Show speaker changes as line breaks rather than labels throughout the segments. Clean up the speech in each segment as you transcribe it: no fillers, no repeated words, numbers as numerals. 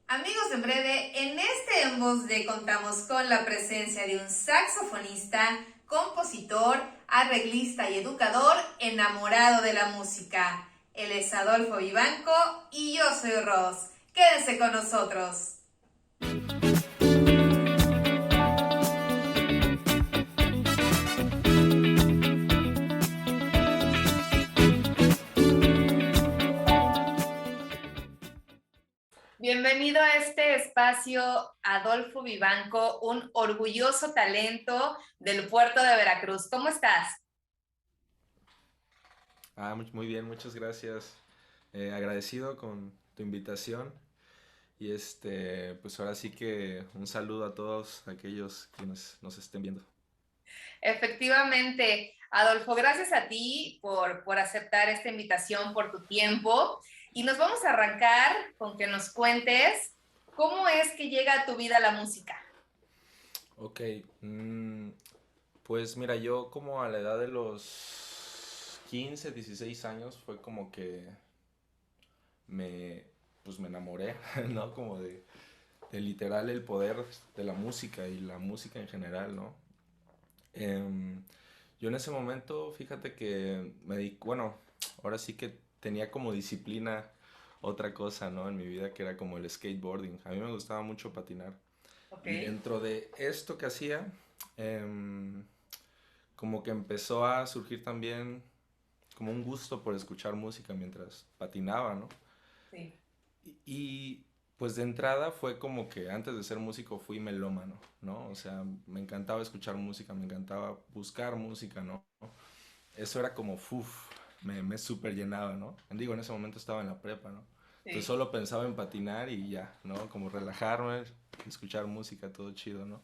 Amigos, en breve, en este En Voz de contamos con la presencia de un saxofonista, compositor, arreglista y educador enamorado de la música. Él es Adolfo Vivanco y yo soy Ros. Quédense con nosotros. Bienvenido a este espacio, Adolfo Vivanco, un orgulloso talento del puerto de Veracruz. ¿Cómo estás?
Muy bien, muchas gracias. Agradecido con tu invitación y pues ahora sí que un saludo a todos aquellos quienes nos estén viendo.
Efectivamente, Adolfo, gracias a ti por aceptar esta invitación, por tu tiempo. Y nos vamos a arrancar con que nos cuentes cómo es que llega a tu vida la música.
Ok, mm, pues mira, yo como a la edad de los 15, 16 años fue como que me, pues me enamoré, ¿no? Como de literal el poder de la música y la música en general, ¿no? Em, yo en ese momento, fíjate que bueno, ahora sí que tenía como disciplina otra cosa, ¿no? En mi vida que era como el skateboarding. A mí me gustaba mucho patinar.
Ok,
Y dentro de esto que hacía, em, como que empezó a surgir también como un gusto por escuchar música mientras patinaba, ¿no?
sí.
Y pues de entrada fue como que antes de ser músico fui melómano, ¿no? O sea, me encantaba escuchar música, me encantaba buscar música, ¿no? Eso era como, uff, me súper llenaba, ¿no? Digo, en ese momento estaba en la prepa, ¿no? Entonces
Sí.
solo pensaba en patinar y ya, ¿no? Como relajarme, escuchar música, todo chido, ¿no?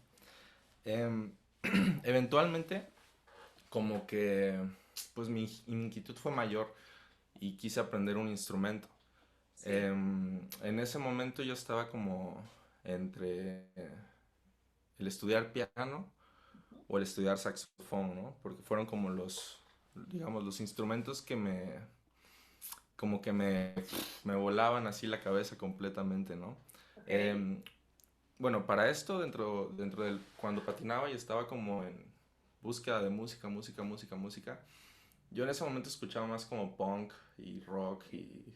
Em, eventualmente, como que, pues mi inquietud fue mayor y quise aprender un instrumento.
Sí.
En ese momento yo estaba como entre el estudiar piano o el estudiar saxofón, ¿no? Porque fueron como digamos, los instrumentos que como que me volaban así la cabeza completamente, ¿no?
Ok.
Em, bueno, para esto, dentro del, cuando patinaba y estaba como en búsqueda de música, música, música, música, yo en ese momento escuchaba más como punk y rock y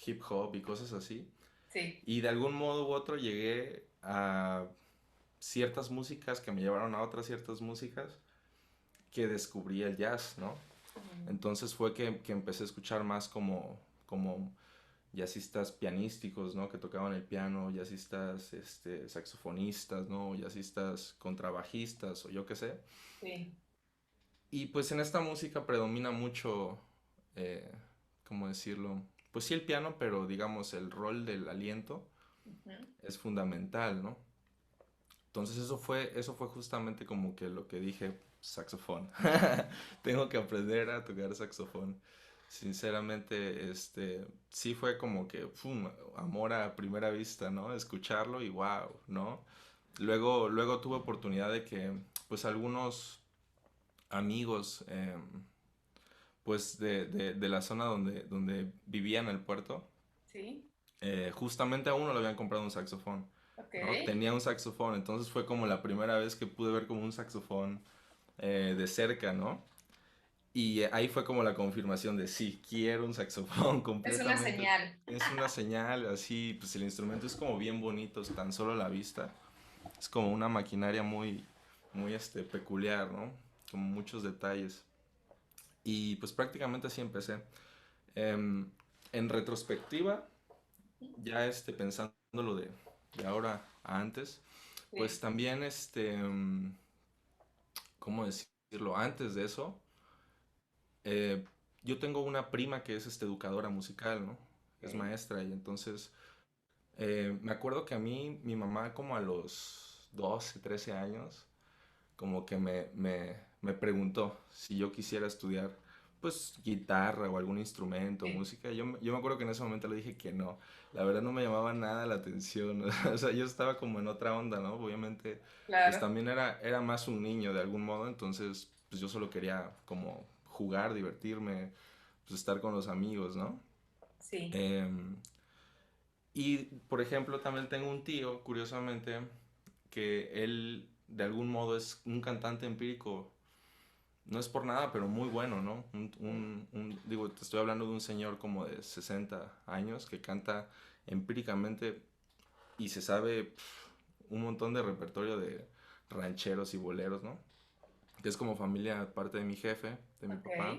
hip hop y cosas así.
Sí.
Y de algún modo u otro llegué a ciertas músicas que me llevaron a otras ciertas músicas que descubrí el jazz, ¿no?
Mm.
Entonces fue que empecé a escuchar más como jazzistas pianísticos, ¿no? Que tocaban el piano, jazzistas saxofonistas, ¿no? Jazzistas contrabajistas o yo qué sé.
Sí.
Y pues en esta música predomina mucho, eh, ¿cómo decirlo? Pues sí el piano, pero digamos el rol del aliento
Ujú.
es fundamental, ¿no? Entonces eso fue justamente como que lo que dije, saxofón. Tengo que aprender a tocar saxofón. Sinceramente, sí fue como que, pum, amor a primera vista, ¿no? Escucharlo y wow, ¿no? Luego tuve oportunidad de que, pues algunos amigos, pues de la zona donde vivía en el puerto,
Sí.
justamente a uno le habían comprado un saxofón,
Ok.
¿no? Tenía un saxofón, entonces fue como la primera vez que pude ver como un saxofón de cerca, ¿no? Y ahí fue como la confirmación de sí, quiero un saxofón
Es una
completamente.
señal.
Es una señal, así, pues el instrumento es como bien bonito, es tan solo a la vista. Es como una maquinaria muy peculiar, ¿no? Como muchos detalles. Y pues prácticamente así empecé. Em, en retrospectiva, ya pensándolo de ahora a antes, pues
Sí.
también ¿cómo decirlo? Antes de eso, eh, yo tengo una prima que es educadora musical, ¿no? Es
Ok.
maestra y entonces me acuerdo que a mí, mi mamá como a los 12 13 años, como que me preguntó si yo quisiera estudiar pues guitarra o algún instrumento,
Sí.
música. Yo me acuerdo que en ese momento le dije que no. La verdad no me llamaba nada la atención. O sea, yo estaba como en otra onda, ¿no? Obviamente, pues
Claro.
también era más un niño de algún modo, entonces pues yo solo quería como jugar, divertirme, pues estar con los amigos, ¿no?
Sí.
Em, Y, por ejemplo, también tengo un tío, curiosamente, que él de algún modo es un cantante empírico, no es por nada, pero muy bueno, ¿no? Digo, te estoy hablando de un señor como de 60 años que canta empíricamente y se sabe un montón de repertorio de rancheros y boleros, ¿no? Que es como familia, parte de mi jefe, de mi
Ok.
papá,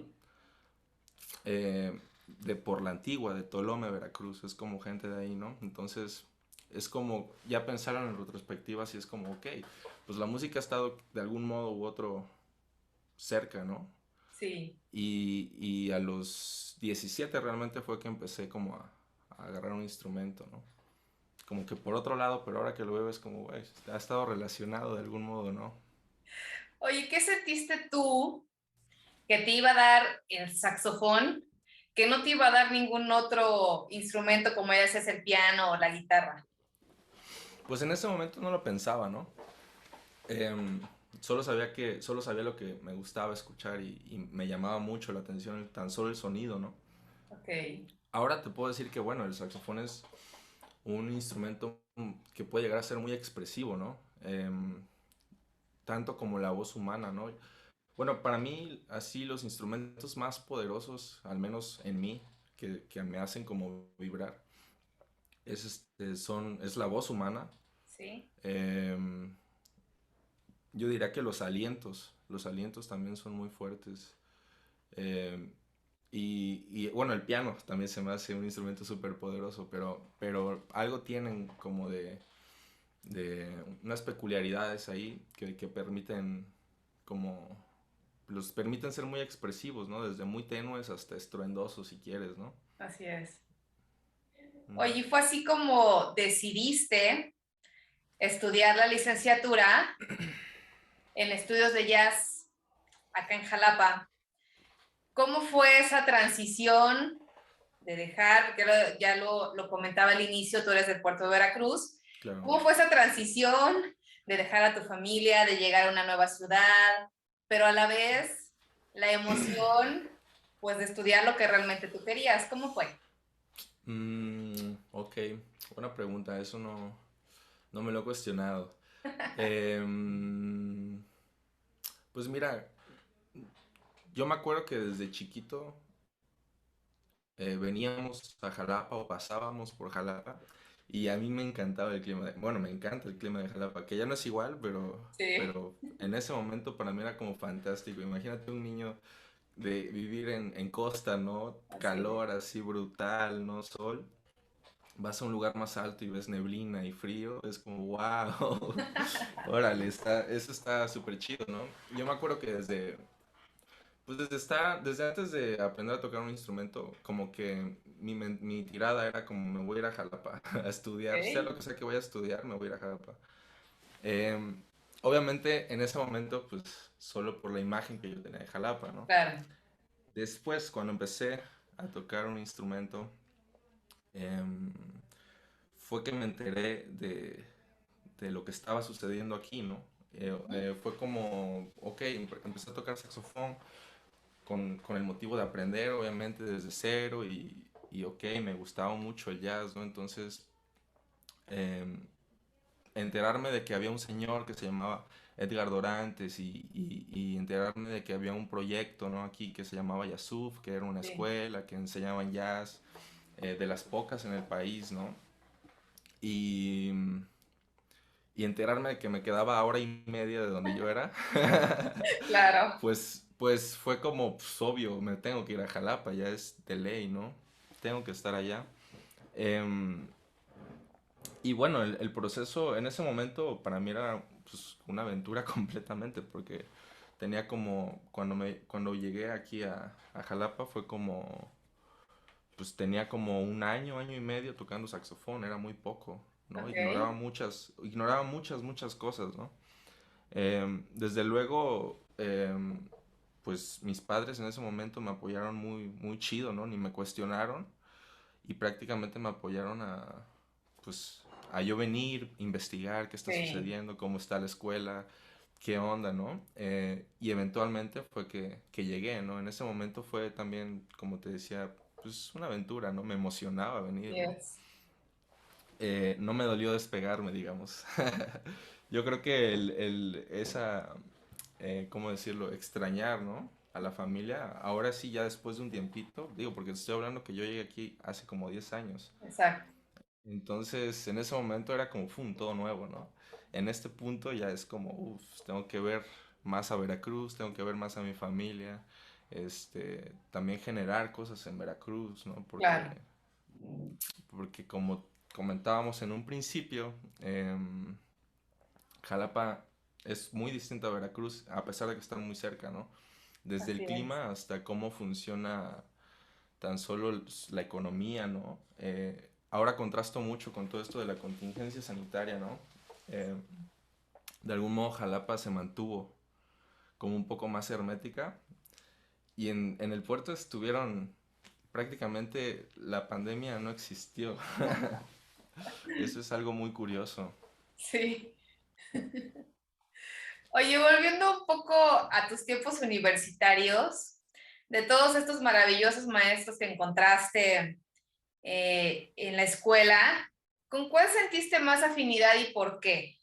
de por la Antigua, de Tolome, Veracruz, es como gente de ahí, ¿no? Entonces, es como, ya pensaron en retrospectiva, y es como, ok, pues la música ha estado de algún modo u otro cerca, ¿no?
Sí.
Y a los 17 realmente fue que empecé como a agarrar un instrumento, ¿no? Como que por otro lado, pero ahora que lo veo es como, güey, ha estado relacionado de algún modo, ¿no?
Oye, ¿qué sentiste tú que te iba a dar el saxofón, que no te iba a dar ningún otro instrumento como ya sea el piano o la guitarra?
Pues en ese momento no lo pensaba, ¿no? Em, solo sabía lo que me gustaba escuchar y me llamaba mucho la atención tan solo el sonido, ¿no?
Ok,
Ahora te puedo decir que, bueno, el saxofón es un instrumento que puede llegar a ser muy expresivo, ¿no? Tanto como la voz humana, ¿no? Bueno, para mí, así los instrumentos más poderosos, al menos en mí, que me hacen como vibrar, es la voz humana.
sí,
Em, yo diría que los alientos también son muy fuertes. Em, bueno, el piano también se me hace un instrumento súper poderoso, pero algo tienen como de unas peculiaridades ahí que permiten como los permiten ser muy expresivos, ¿no? Desde muy tenues hasta estruendosos, si quieres, ¿no?
así es.
Mm.
Oye, fue así como decidiste estudiar la licenciatura en estudios de jazz acá en Jalapa. ¿Cómo fue esa transición de dejar, que ya lo comentaba al inicio, tú eres del puerto de Veracruz?
Claro.
¿Cómo fue esa transición de dejar a tu familia, de llegar a una nueva ciudad, pero a la vez la emoción, pues, de estudiar lo que realmente tú querías? ¿Cómo fue?
Ok, buena pregunta, eso no me lo he cuestionado. Em, pues mira, yo me acuerdo que desde chiquito veníamos a Jalapa o pasábamos por Jalapa y a mí me encantaba el clima bueno, me encanta el clima de Jalapa, que ya no es igual,
Sí,
pero en ese momento para mí era como fantástico. Imagínate un niño de vivir en costa, ¿no?
así es.
Calor así brutal, ¿no? Sol. Vas a un lugar más alto y ves neblina y frío, es como, wow, órale, eso está súper chido, ¿no? Yo me acuerdo que desde antes de aprender a tocar un instrumento, como que mi tirada era como, me voy a ir a Jalapa a estudiar, sea
Ok,
lo que sea que voy a estudiar, me voy a ir a Jalapa. Em, Obviamente, en ese momento, pues, solo por la imagen que yo tenía de Jalapa, ¿no?
claro.
Después, cuando empecé a tocar un instrumento, em, fue que me enteré de lo que estaba sucediendo aquí, ¿no? Fue como, ok, empecé a tocar saxofón con el motivo de aprender, obviamente, desde cero y ok, me gustaba mucho el jazz, ¿no? Entonces, em, enterarme de que había un señor que se llamaba Edgar Dorantes y enterarme de que había un proyecto, ¿no? Aquí que se llamaba Yasuf, que era una
Sí.
escuela que enseñaban jazz, de las pocas en el país, ¿no? Y, y enterarme de que me quedaba a hora y media de donde yo era,
Claro.
pues fue como pues, obvio, me tengo que ir a Jalapa, ya es de ley, ¿no? Tengo que estar allá. Em, y bueno, el proceso en ese momento para mí era pues, una aventura completamente, porque tenía como, cuando llegué aquí a Jalapa fue como, pues tenía como un año y medio tocando saxofón, era muy poco, ¿no?
Ok,
Muchas cosas, ¿no? Desde luego, pues mis padres en ese momento me apoyaron muy chido, ¿no? Ni me cuestionaron y prácticamente me apoyaron pues, a yo venir, investigar qué está
sí.
sucediendo, cómo está la escuela, qué onda, ¿no? Y eventualmente fue que llegué, ¿no? En ese momento fue también, como te decía, pues una aventura, ¿no? Me emocionaba venir, ¿no?
Yes.
no me dolió despegarme, digamos. Yo creo que esa, ¿cómo decirlo? Extrañar, ¿no? A la familia, ahora sí, ya después de un tiempito, digo, porque estoy hablando que yo llegué aquí hace como 10 años.
Exacto.
Entonces, en ese momento era como, todo nuevo, ¿no? En este punto ya es como, uff, tengo que ver más a Veracruz, tengo que ver más a mi familia, también generar cosas en Veracruz, ¿no?
Claro.
Porque como comentábamos en un principio, Jalapa es muy distinto a Veracruz, a pesar de que están muy cerca, ¿no? Desde
Así
el
es.
clima hasta cómo funciona tan solo la economía, ¿no? Ahora contrasto mucho con todo esto de la contingencia sanitaria, ¿no? Eh, de algún modo Jalapa se mantuvo como un poco más hermética y en el puerto estuvieron prácticamente la pandemia no existió. Eso es algo muy curioso.
Sí. Oye, volviendo un poco a tus tiempos universitarios, de todos estos maravillosos maestros que encontraste en la escuela, ¿con cuál sentiste más afinidad y por qué?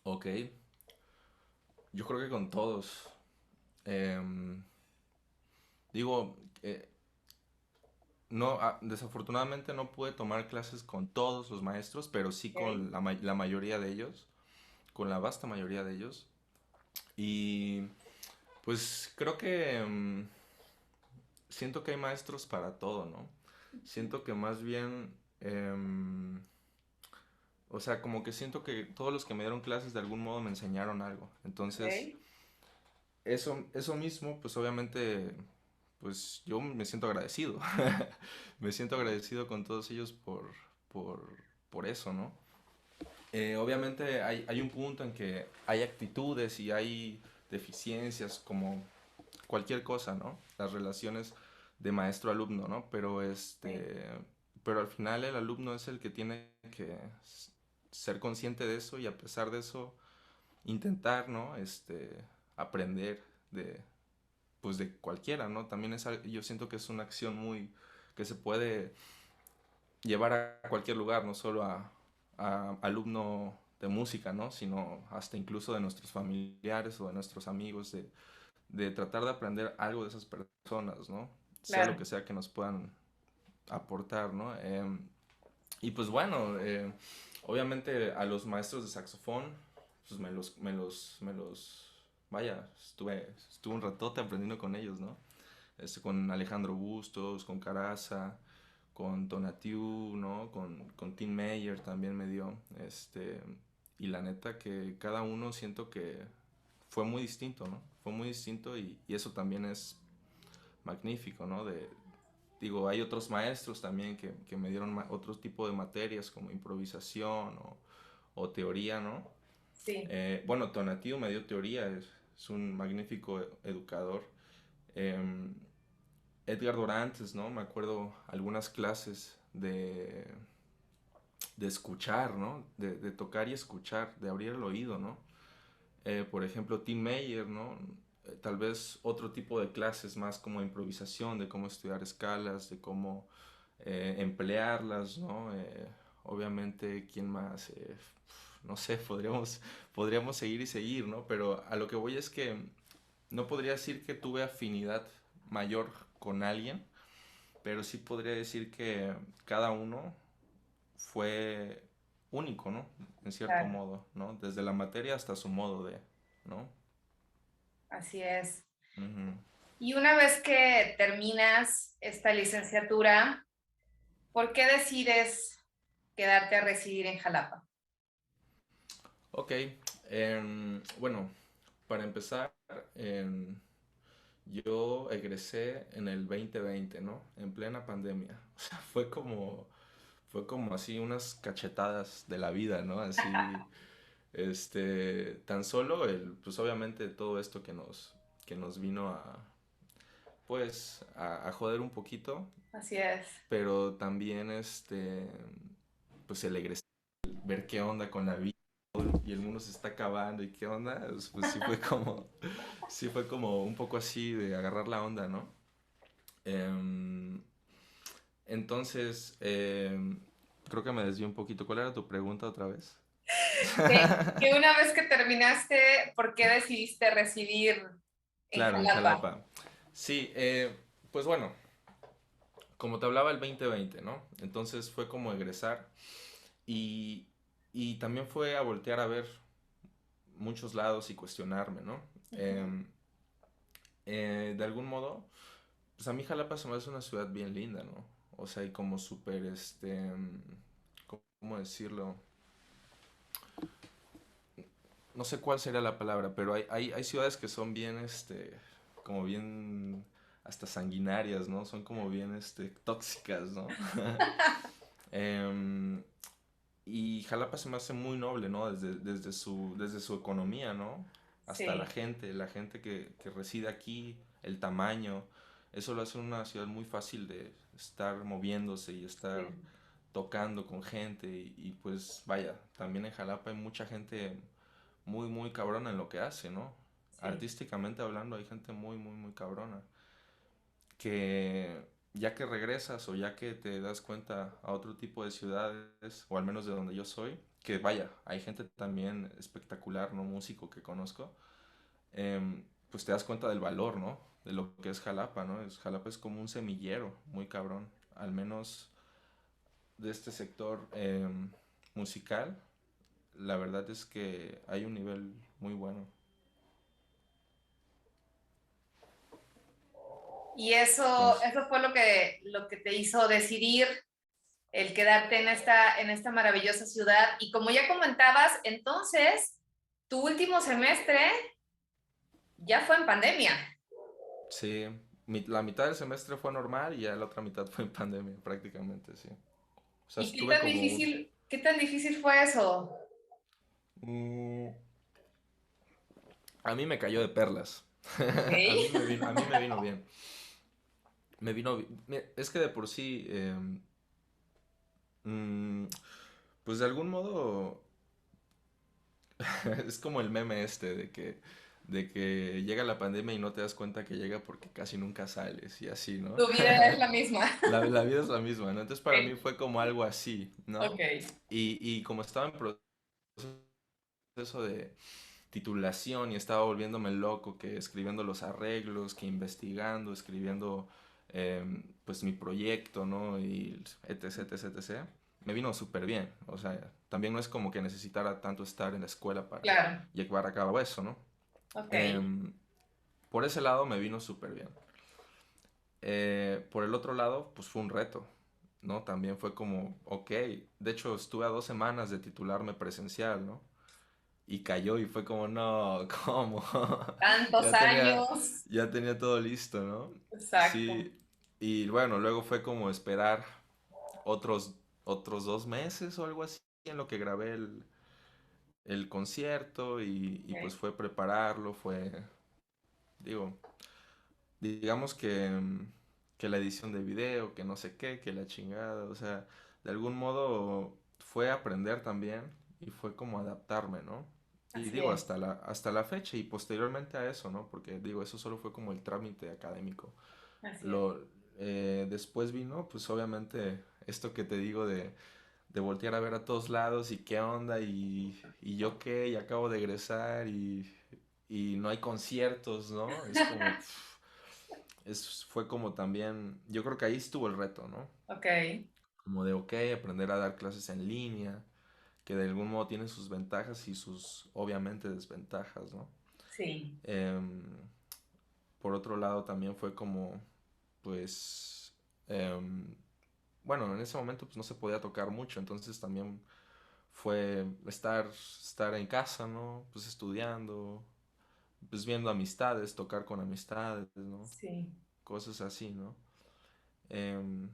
Ok, yo creo que con todos. Em, digo, no, desafortunadamente no pude tomar clases con todos los maestros, pero sí
Ok.
con la mayoría de ellos, con la vasta mayoría de ellos. Y pues creo que siento que hay maestros para todo, ¿no? Siento que más bien, o sea, como que siento que todos los que me dieron clases de algún modo me enseñaron algo. Entonces,
Ok.
eso mismo, pues obviamente, pues yo me siento agradecido. Me siento agradecido con todos ellos por, por eso, ¿no? Obviamente hay un punto en que hay actitudes y hay deficiencias como cualquier cosa, ¿no? Las relaciones de maestro-alumno, ¿no?
Sí,
Pero al final el alumno es el que tiene que ser consciente de eso y a pesar de eso intentar, ¿no? Aprender de, pues de cualquiera, ¿no? También yo siento que es una acción muy, que se puede llevar a cualquier lugar, no solo a alumno de música, ¿no? Sino hasta incluso de nuestros familiares o de nuestros amigos, de tratar de aprender algo de esas personas, ¿no? Sea lo
claro.
que sea que nos puedan aportar, ¿no? Y pues bueno, obviamente a los maestros de saxofón, pues vaya, estuve un ratote aprendiendo con ellos, ¿no? Con Alejandro Bustos, con Caraza, con Tonatiu, ¿no? Con Tim Meyer también me dio, y la neta que cada uno siento que fue muy distinto, ¿no? Fue muy distinto y eso también es magnífico, ¿no? Digo, hay otros maestros también que me dieron otro tipo de materias como improvisación o teoría, ¿no?
Sí,
Bueno, Tonatiuh me dio teoría, es un magnífico educador. Em, Edgar Dorantes, ¿no? Me acuerdo algunas clases de escuchar, ¿no? De tocar y escuchar, de abrir el oído, ¿no? Por ejemplo, Tim Meyer, ¿no? Tal vez otro tipo de clases más como improvisación, de cómo estudiar escalas, de cómo emplearlas, ¿no? Obviamente, ¿quién más? No sé, podríamos seguir y seguir, ¿no? Pero a lo que voy es que no podría decir que tuve afinidad mayor con alguien, pero sí podría decir que cada uno fue único, ¿no? En cierto
claro.
modo, ¿no? Desde la materia hasta su modo de, ¿no?
Así es.
Ujú.
Y una vez que terminas esta licenciatura, ¿por qué decides quedarte a residir en Jalapa?
Ok, bueno, para empezar, em, yo egresé en el 2020, ¿no? En plena pandemia. O sea, fue como así unas cachetadas de la vida, ¿no? Así, tan solo pues obviamente todo esto que nos vino pues, a joder un poquito,
Así es.
pero también, pues el egresar, ver qué onda con la vida y el mundo se está acabando y qué onda, pues sí fue como un poco así de agarrar la onda, ¿no? Em, Entonces, creo que me desvié un poquito. ¿Cuál era tu pregunta otra vez?
Que una vez que terminaste, ¿por qué decidiste residir en
Claro, en
Jalapa?
Jalapa. Sí, pues bueno, como te hablaba el 2020, ¿no? Entonces fue como egresar y, y también fue a voltear a ver muchos lados y cuestionarme, ¿no?
Ujú.
Em, de algún modo, pues a mí Jalapa se me hace una ciudad bien linda, ¿no? O sea, y como súper, ¿cómo decirlo? No sé cuál sería la palabra, pero hay ciudades que son bien, como bien, hasta sanguinarias, ¿no? Son como bien, tóxicas, ¿no? Em, y Jalapa se me hace muy noble, ¿no? Desde su economía, ¿no? Hasta
Sí,
la gente que reside aquí, el tamaño, eso lo hace una ciudad muy fácil de estar moviéndose y estar
sí,
tocando con gente y pues vaya, también en Jalapa hay mucha gente muy, muy cabrona en lo que hace, ¿no?
sí.
Artísticamente hablando hay gente muy, muy, muy cabrona que ya que regresas o ya que te das cuenta a otro tipo de ciudades, o al menos de donde yo soy, que vaya, hay gente también espectacular, ¿no? Músico que conozco, pues te das cuenta del valor, ¿no? De lo que es Jalapa, ¿no? Jalapa es como un semillero muy cabrón, al menos de este sector musical, la verdad es que hay un nivel muy bueno.
Y eso fue lo que te hizo decidir el quedarte en esta maravillosa ciudad. Y como ya comentabas, entonces, tu último semestre ya fue en pandemia.
Sí, la mitad del semestre fue normal y ya la otra mitad fue en pandemia, prácticamente, sí. O sea,
¿Y
estuve como
qué tan difícil fue eso?
mm, a mí me cayó de perlas.
Ok.
A mí me vino bien. Es que de por sí, mm, pues de algún modo, es como el meme de que llega la pandemia y no te das cuenta que llega porque casi nunca sales y así, ¿no?
Tu vida es la misma.
La vida es la misma, ¿no? Entonces para mí
Ok.
fue como algo así, ¿no?
Ok.
Y como estaba en proceso de titulación y estaba volviéndome loco, que escribiendo los arreglos, que investigando, escribiendo pues mi proyecto, ¿no? Y etc, etc, etc. Me vino súper bien, o sea, también no es como que necesitara tanto estar en la escuela para
Claro.
llevar a cabo eso, ¿no?
Ok.
Em, por ese lado me vino súper bien. Por el otro lado, pues fue un reto, ¿no? También fue como, ok, de hecho estuve a 2 semanas de titularme presencial, ¿no? Y cayó y fue como, no, ¿cómo?
Tantos
Ya tenía,
años.
ya tenía todo listo, ¿no?
Exacto.
Sí, y bueno, luego fue como esperar otros 2 meses o algo así en lo que grabé el concierto y pues
Ok.
fue prepararlo, digo, digamos que la edición de video, que no sé qué, que la chingada, o sea, de algún modo fue aprender también y fue como adaptarme, ¿no? Y
Así
digo,
es.
hasta la fecha y posteriormente a eso, ¿no? Porque digo, eso solo fue como el trámite académico.
Así es.
Lo, después vino, pues obviamente, esto que te digo de voltear a ver a todos lados y qué onda y yo qué, y acabo de egresar y no hay conciertos, ¿no? Es como, fue como también, yo creo que ahí estuvo el reto, ¿no?
Ok.
Como de, ok, aprender a dar clases en línea, que de algún modo tiene sus ventajas y sus, obviamente, desventajas, ¿no?
Sí.
Em, por otro lado, también fue como, pues, em, bueno, en ese momento pues no se podía tocar mucho, entonces también fue estar en casa, ¿no? Pues estudiando, pues viendo amistades, tocar con amistades, ¿no?
Sí.
Cosas así, ¿no? Em,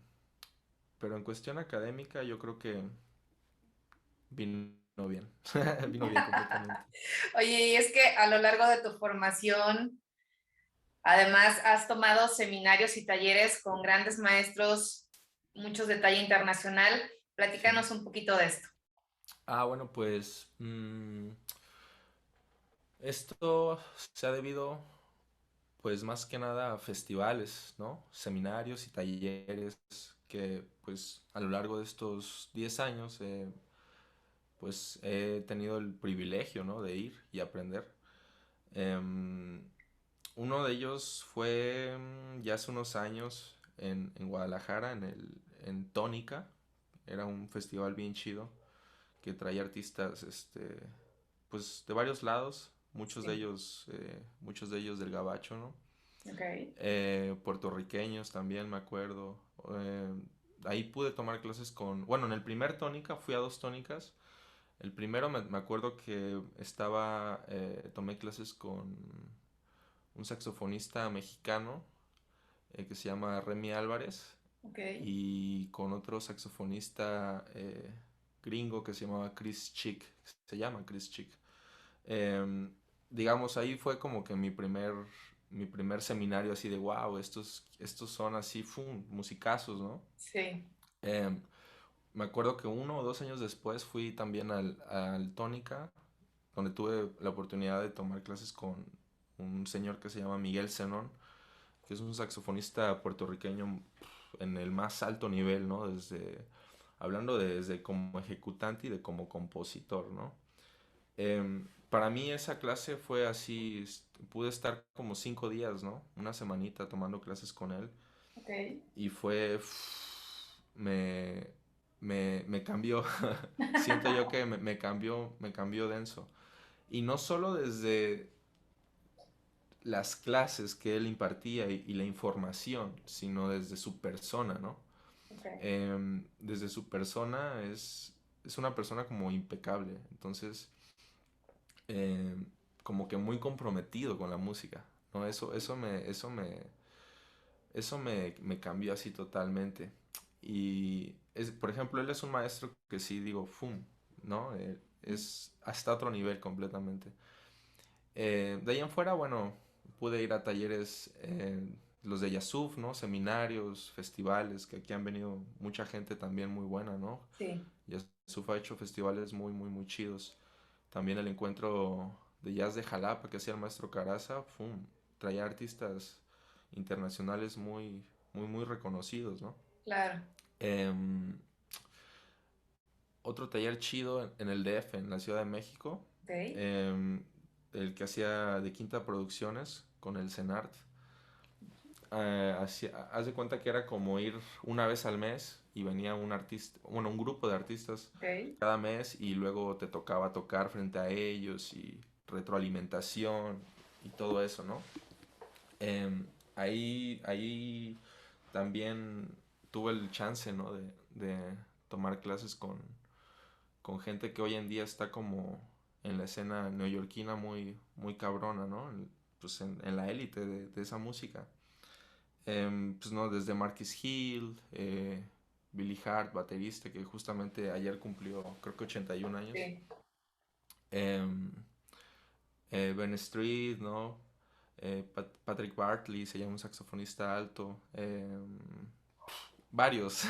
pero en cuestión académica yo creo que vino bien, vino bien completamente.
Oye, y es que a lo largo de tu formación, además has tomado seminarios y talleres con grandes maestros, muchos de talla internacional.
Sí.
Platícanos un poquito de esto.
Bueno, pues esto se ha debido pues más que nada a festivales, ¿no? Seminarios y talleres que pues a lo largo de estos 10 años pues he tenido el privilegio, ¿no? De ir y aprender. Em, Uno de ellos fue ya hace unos años en Guadalajara, en Tónica. Era un festival bien chido que traía artistas pues de varios lados,
Sí.
muchos de ellos del Gabacho, ¿no?
Ok.
Puertorriqueños también, me acuerdo. Eh, Ahí pude tomar clases bueno, en el primer tónica fui a dos tónicas. El primero me acuerdo que tomé clases con un saxofonista mexicano que se llama Remy Álvarez
Ok.
y con otro saxofonista gringo que se llamaba Chris Chick, se llama Chris Chick. Em, digamos, ahí fue como que mi primer seminario así de wow, estos son así, musicazos, ¿no?
Sí.
Em, Me acuerdo que 1 o 2 años después fui también al Tónica, donde tuve la oportunidad de tomar clases con un señor que se llama Miguel Zenón, que es un saxofonista puertorriqueño en el más alto nivel, ¿no? Hablando desde como ejecutante y de como compositor, ¿no? Para mí esa clase fue así, pude estar como 5 días, ¿no? Una semanita tomando clases con él
Ok.
y me, me cambió, siento yo que me cambió denso. Y no solo desde las clases que él impartía y la información, sino desde su persona, ¿no?
Ok.
Desde su persona es una persona como impecable, entonces eh, como que muy comprometido con la música, ¿no? Me cambió así totalmente. Por ejemplo, él es un maestro que sí digo, ¡fum! ¿No? Es hasta otro nivel completamente. De ahí en fuera, bueno, pude ir a talleres, los de Yasuf, ¿no? Seminarios, festivales, que aquí han venido mucha gente también muy buena, ¿no?
Sí.
Yasuf ha hecho festivales muy, muy, muy chidos. También el encuentro de jazz de Jalapa que hacía el maestro Caraza, ¡fum! Traía artistas internacionales muy, muy, muy reconocidos, ¿no?
Claro.
Em, Otro taller chido en el DF, en la Ciudad de México,
Ok.
em, el que hacía de Quinta Producciones con el CENART. Haz de cuenta que era como ir una vez al mes y venía un artista, bueno, un grupo de artistas
Ok.
cada mes y luego te tocaba tocar frente a ellos y retroalimentación y todo eso, ¿no? Em, ahí también tuve el chance, ¿no? De tomar clases con gente que hoy en día está como en la escena neoyorquina muy, muy cabrona, ¿no? Pues en la élite de esa música. Pues no, desde Marquis Hill, Billy Hart, baterista, que justamente ayer cumplió creo que 81 años.
Sí.
Em, Ben Street, ¿no? Patrick Bartley, se llama un saxofonista alto. Varios,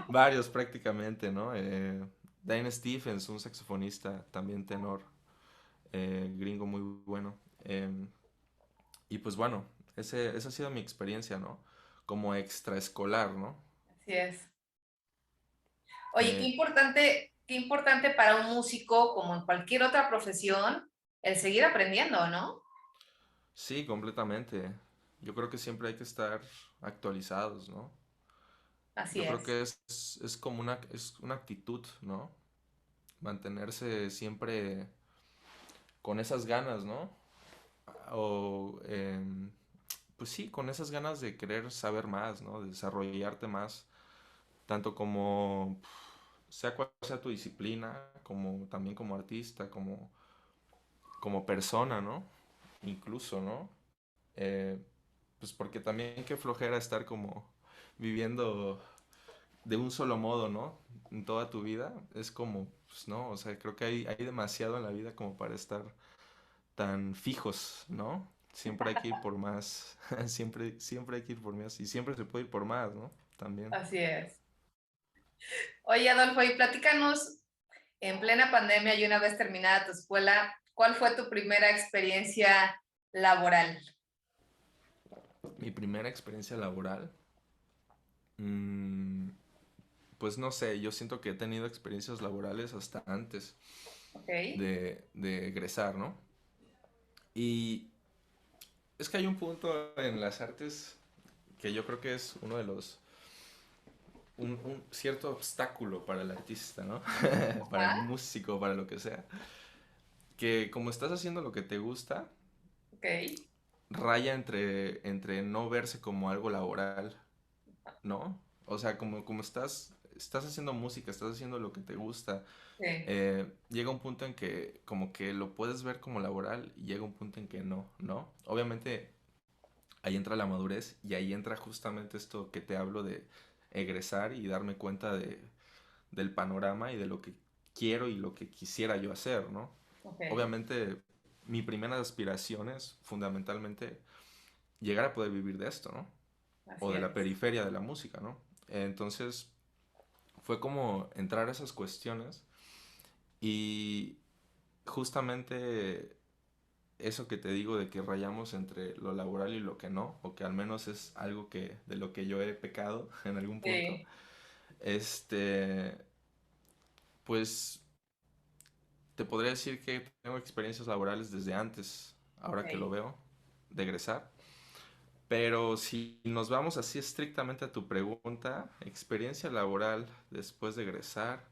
varios prácticamente, ¿no? Diane Stephens, un saxofonista, también tenor, gringo muy bueno. Y pues bueno, esa ha sido mi experiencia, ¿no? Como extraescolar, ¿no?
Así es. Oye,
Eh,
qué importante para un músico, como en cualquier otra profesión, el seguir aprendiendo, ¿no?
sí, completamente. Yo creo que siempre hay que estar actualizados, ¿no?
Así
Yo creo
es.
que es como es una actitud, ¿no? Mantenerse siempre con esas ganas, ¿no? O, pues sí, con esas ganas de querer saber más, ¿no? De desarrollarte más, tanto como, sea cual sea tu disciplina, como también como artista, como persona, ¿no? Incluso, ¿no? Eh, pues porque también qué flojera estar como viviendo de un solo modo, ¿no? En toda tu vida. Es como, pues no, o sea, creo que hay demasiado en la vida como para estar tan fijos, ¿no? Siempre hay que ir por más, siempre hay que ir por más y siempre se puede ir por más, ¿no? También.
Así es. Oye, Adolfo, y platícanos, en plena pandemia y una vez terminada tu escuela, ¿cuál fue tu primera experiencia laboral?
Mi primera experiencia laboral, Mm, pues no sé, yo siento que he tenido experiencias laborales hasta antes
Ok,
de egresar, ¿no? Y es que hay un punto en las artes que yo creo que es uno de los, un cierto obstáculo para el artista, ¿no? Para el
ah,
músico, para lo que sea. Que como estás haciendo lo que te gusta,
ok,
raya entre no verse como algo laboral, ¿no? O sea, como estás haciendo música, estás haciendo lo que te gusta,
sí,
llega un punto en que como que lo puedes ver como laboral y llega un punto en que no, ¿no? Obviamente ahí entra la madurez y ahí entra justamente esto que te hablo de egresar y darme cuenta del panorama y de lo que quiero y lo que quisiera yo hacer, ¿no?
ok,
Obviamente mi primera aspiración es fundamentalmente llegar a poder vivir de esto, ¿no? O
así
de la
es.
periferia de la música, ¿no? Entonces fue como entrar a esas cuestiones y justamente eso que te digo de que rayamos entre lo laboral y lo que no, o que al menos es algo que de lo que yo he pecado en algún punto,
Sí,
este, pues te podría decir que tengo experiencias laborales desde antes, ahora que lo
ok.
veo, de egresar. Pero si nos vamos así estrictamente a tu pregunta, experiencia laboral después de egresar,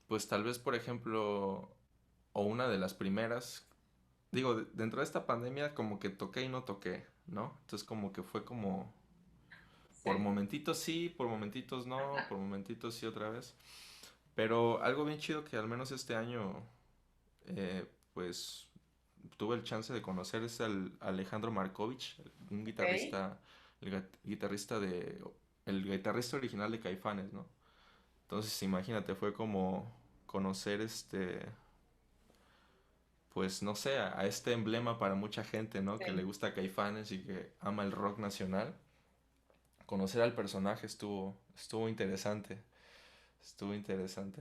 pues tal vez, por ejemplo, o una de las primeras, digo, dentro de esta pandemia como que toqué y no toqué, ¿no? Entonces como que fue como, por
Sí.
momentitos sí, por momentitos no, por momentitos sí otra vez. Pero algo bien chido que al menos este año, pues tuve el chance de conocer es al Alejandro Markovich, un
Ok,
guitarrista, el guitarrista original de Caifanes, ¿no? Entonces imagínate, fue como conocer pues no sé, a este emblema para mucha gente, ¿no? Que le
sí.
gusta Caifanes y que ama el rock nacional. Conocer al personaje estuvo interesante,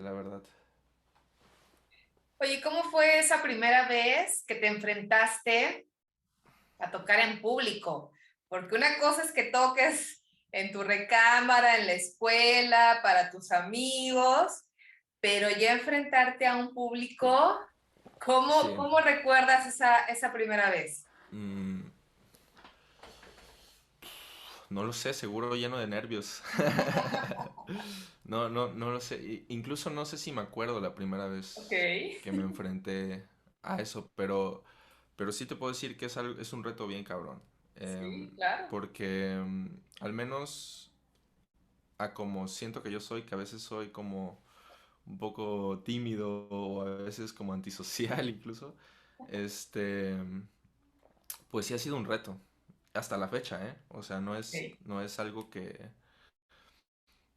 la verdad.
Oye, ¿cómo fue esa primera vez que te enfrentaste a tocar en público? Porque una cosa es que toques en tu recámara, en la escuela, para tus amigos, pero ya enfrentarte a un público, ¿cómo,
Sí,
cómo recuerdas esa primera vez?
mm, no lo sé, seguro lleno de nervios. No lo sé. Incluso no sé si me acuerdo la primera
Ok,
vez que me enfrenté a eso, pero sí te puedo decir que es un reto bien cabrón.
sí, claro.
Porque al menos a como siento que yo soy, que a veces soy como un poco tímido o a veces como antisocial incluso, este, pues sí ha sido un reto. Hasta la fecha, ¿eh? O sea,
Ok,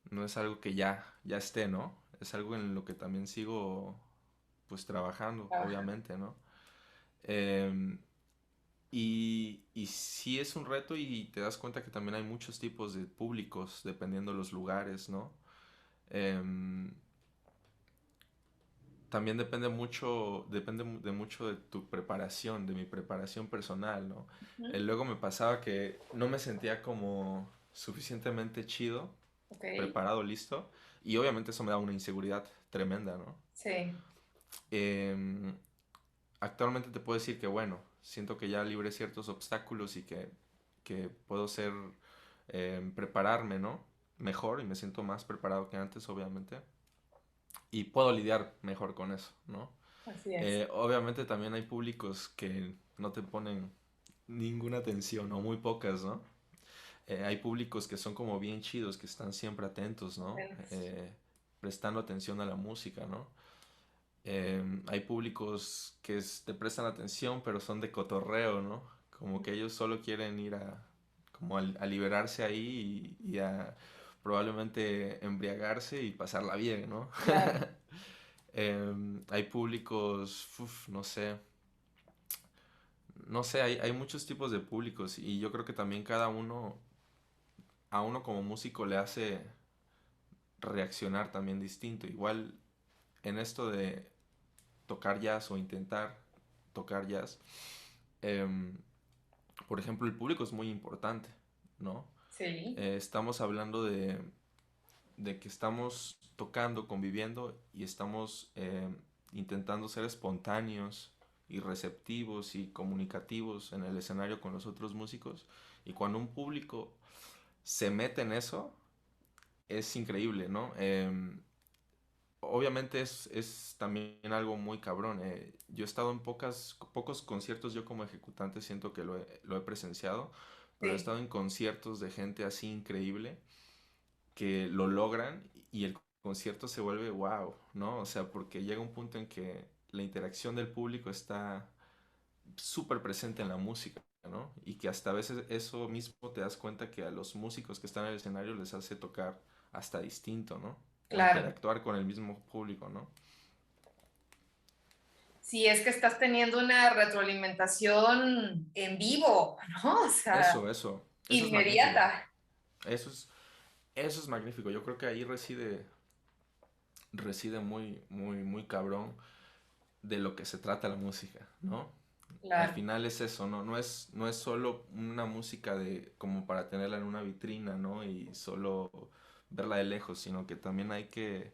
no es algo que ya esté, ¿no? Es algo en lo que también sigo pues trabajando,
trabajando.
obviamente, ¿no? Em, y sí es un reto y te das cuenta que también hay muchos tipos de públicos dependiendo los lugares, ¿no? Em, también depende mucho de tu preparación, de mi preparación personal, ¿no?
Ujú,
Luego me pasaba que no me sentía como suficientemente chido,
ok,
preparado, listo, y obviamente eso me da una inseguridad tremenda, ¿no?
sí,
Em, Actualmente te puedo decir que, bueno, siento que ya libré ciertos obstáculos y que puedo prepararme, ¿no? Mejor y me siento más preparado que antes, obviamente, y puedo lidiar mejor con eso, ¿no?
así es.
Obviamente también hay públicos que no te ponen ninguna atención o muy pocas, ¿no? Hay públicos que son como bien chidos, que están siempre atentos, ¿no?
Apenas.
Prestando atención a la música, ¿no? Hay públicos que te prestan atención, pero son de cotorreo, ¿no? Como que ellos solo quieren ir a liberarse ahí y a probablemente embriagarse y pasarla bien, ¿no?
Claro.
Hay públicos, no sé, no sé, hay muchos tipos de públicos y yo creo que también cada uno, a uno como músico le hace reaccionar también distinto. Igual en esto de tocar jazz o intentar tocar jazz, em, por ejemplo, el público es muy importante, ¿no?
Sí,
Estamos hablando de que estamos tocando, conviviendo y estamos intentando ser espontáneos y receptivos y comunicativos en el escenario con los otros músicos. Y cuando un público se mete en eso, es increíble, ¿no? Obviamente es también algo muy cabrón. Yo he estado en pocos conciertos, yo como ejecutante siento que lo he presenciado, pero he
sí,
estado en conciertos de gente así increíble que lo logran y el concierto se vuelve wow, ¿no? O sea, porque llega un punto en que la interacción del público está súper presente en la música, ¿no? Y que hasta a veces eso mismo te das cuenta que a los músicos que están en el escenario les hace tocar hasta distinto, ¿no? O
claro.
interactuar con el mismo público, ¿no?
Sí, es que estás teniendo una retroalimentación en vivo, ¿no? O sea,
Eso es magnífico.
inmediata.
Eso es, eso es magnífico. Yo creo que ahí reside muy, muy, muy cabrón de lo que se trata la música, ¿no? Al
Claro.
final es eso, ¿no? No es solo una música de como para tenerla en una vitrina, ¿no? Y solo verla de lejos, sino que también hay que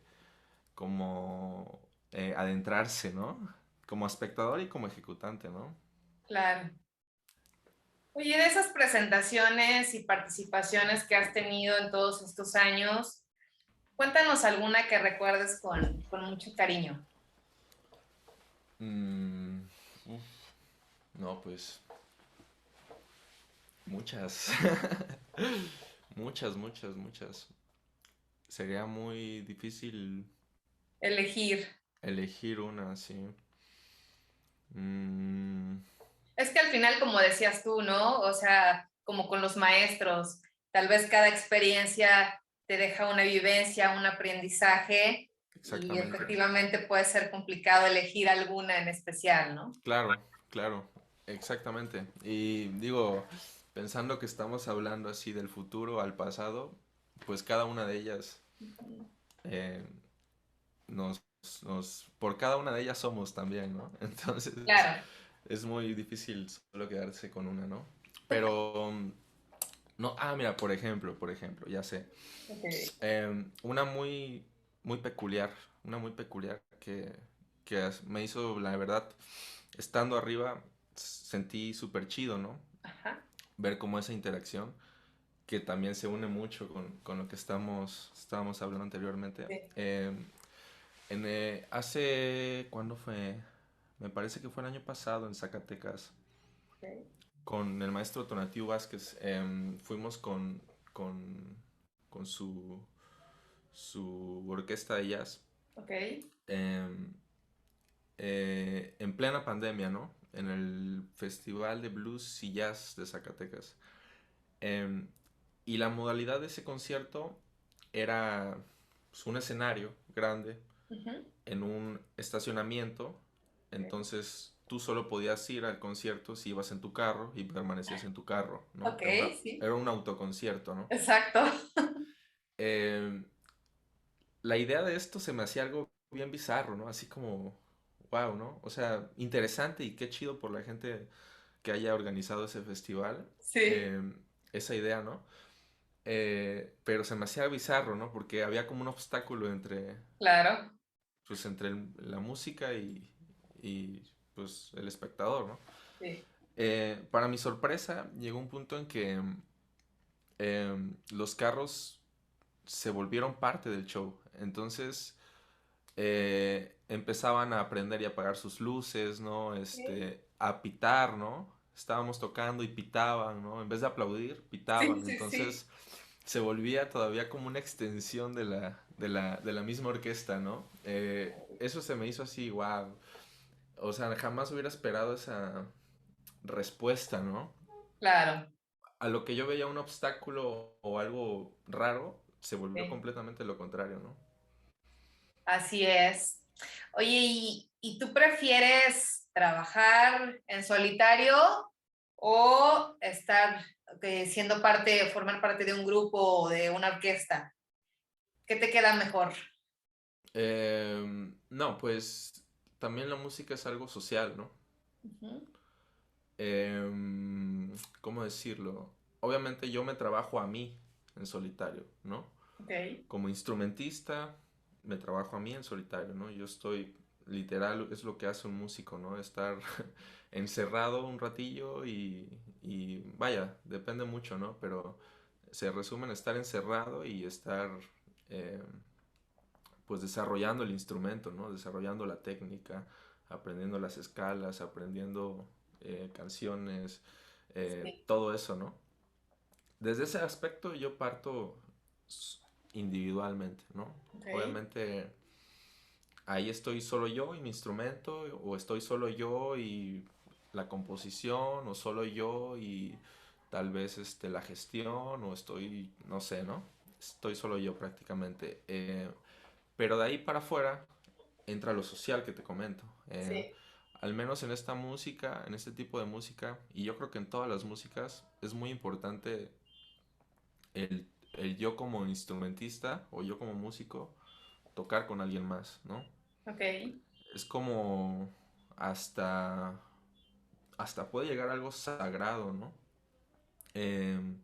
como adentrarse, ¿no? Como espectador y como ejecutante, ¿no?
Claro. Oye, de esas presentaciones y participaciones que has tenido en todos estos años, cuéntanos alguna que recuerdes con mucho cariño.
Mm, uf, no, pues muchas, muchas. Sería muy difícil
Elegir.
elegir una así. Mm,
Es que al final, como decías tú, ¿no? O sea, como con los maestros, tal vez cada experiencia te deja una vivencia, un aprendizaje y
exactamente.
efectivamente puede ser complicado elegir alguna en especial, ¿no?
Claro, claro, exactamente. Y digo, pensando que estamos hablando así del futuro al pasado, pues cada una de ellas eh, nos, por cada una de ellas somos también, ¿no? Entonces
Claro.
es muy difícil solo quedarse con una, ¿no? Pero, no, mira, por ejemplo, ya sé.
Okay.
Una una muy peculiar me hizo, la verdad, estando arriba, sentí súper chido, ¿no?
Ajá.
Ver como esa interacción, que también se une mucho con lo que estábamos hablando anteriormente.
Sí.
¿Cuándo fue? Me parece que fue el año pasado en Zacatecas,
Okay.
con el maestro Tonatiuh Vázquez. Fuimos con, con su orquesta de jazz
Okay.
em, en plena pandemia, ¿no? En el Festival de Blues y Jazz de Zacatecas. Em, y la modalidad de ese concierto era pues, un escenario grande
Ujú.
en un estacionamiento. Entonces tú solo podías ir al concierto si ibas en tu carro y permanecías en tu carro, ¿no?
Ok, sí.
Era un autoconcierto, ¿no?
Exacto.
Em, la idea de esto se me hacía algo bien bizarro, ¿no? Así como, wow, ¿no? O sea, interesante y qué chido por la gente que haya organizado ese festival,
Sí,
esa idea, ¿no? Pero se me hacía bizarro, ¿no? Porque había como un obstáculo
claro.
pues, entre la música y, pues, el espectador, ¿no?
Sí.
Para mi sorpresa, llegó un punto en que los carros se volvieron parte del show. Entonces, empezaban a aprender y apagar sus luces, ¿no?
Sí,
A pitar, ¿no? Estábamos tocando y pitaban, ¿no? En vez de aplaudir,
sí,
pitaban.
sí, sí.
Entonces se volvía todavía como una extensión de la misma orquesta, ¿no? Eso se me hizo así, wow. O sea, jamás hubiera esperado esa respuesta, ¿no?
Claro.
A lo que yo veía un obstáculo o algo raro, se volvió
Sí.
completamente lo contrario, ¿no?
Así es. Oye, ¿y tú prefieres trabajar en solitario o estar siendo parte, formar parte de un grupo o de una orquesta? ¿Qué te queda mejor?
No, pues también la música es algo social, ¿no?
Ujú.
¿Cómo decirlo? obviamente yo me trabajo a mí en solitario, ¿no?
Ok,
Como instrumentista, me trabajo a mí en solitario, ¿no? Yo estoy, literal, es lo que hace un músico, ¿no? Estar encerrado un ratillo y vaya, depende mucho, ¿no? Pero se resume en estar encerrado y estar, eh, pues, desarrollando el instrumento, ¿no? Desarrollando la técnica, aprendiendo las escalas, aprendiendo canciones,
sí,
todo eso, ¿no? Desde ese aspecto yo parto s- individualmente, ¿no?
ok,
Obviamente ahí estoy solo yo y mi instrumento, o estoy solo yo y la composición, o solo yo y tal vez la gestión, o estoy, no sé, ¿no? Estoy solo yo prácticamente. Pero de ahí para afuera entra lo social que te comento.
sí,
Al menos en esta música, en este tipo de música, y yo creo que en todas las músicas, es muy importante el yo como instrumentista o yo como músico tocar con alguien más, ¿no?
ok,
Es como hasta, hasta puede llegar a algo sagrado, ¿no? Em,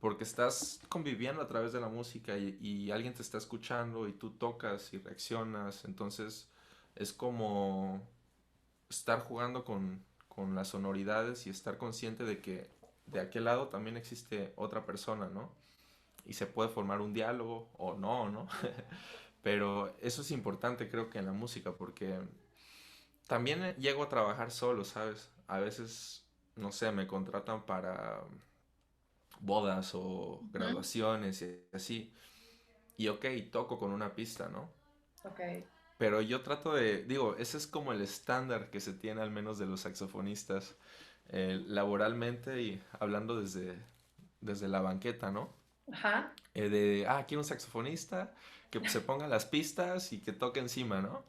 Porque estás conviviendo a través de la música y alguien te está escuchando y tú tocas y reaccionas, entonces es como estar jugando con las sonoridades y estar consciente de que de aquel lado también existe otra persona, ¿no? Y se puede formar un diálogo o no, ¿no? Pero eso es importante creo que en la música porque también llego a trabajar solo, ¿sabes? A veces, no sé, me contratan para bodas o
ujú,
graduaciones y así. Y ok, toco con una pista, ¿no?
ok,
Pero yo trato de, digo, ese es como el estándar que se tiene al menos de los saxofonistas laboralmente y hablando desde la banqueta, ¿no?
ajá,
Quiero un saxofonista que se ponga las pistas y que toque encima, ¿no?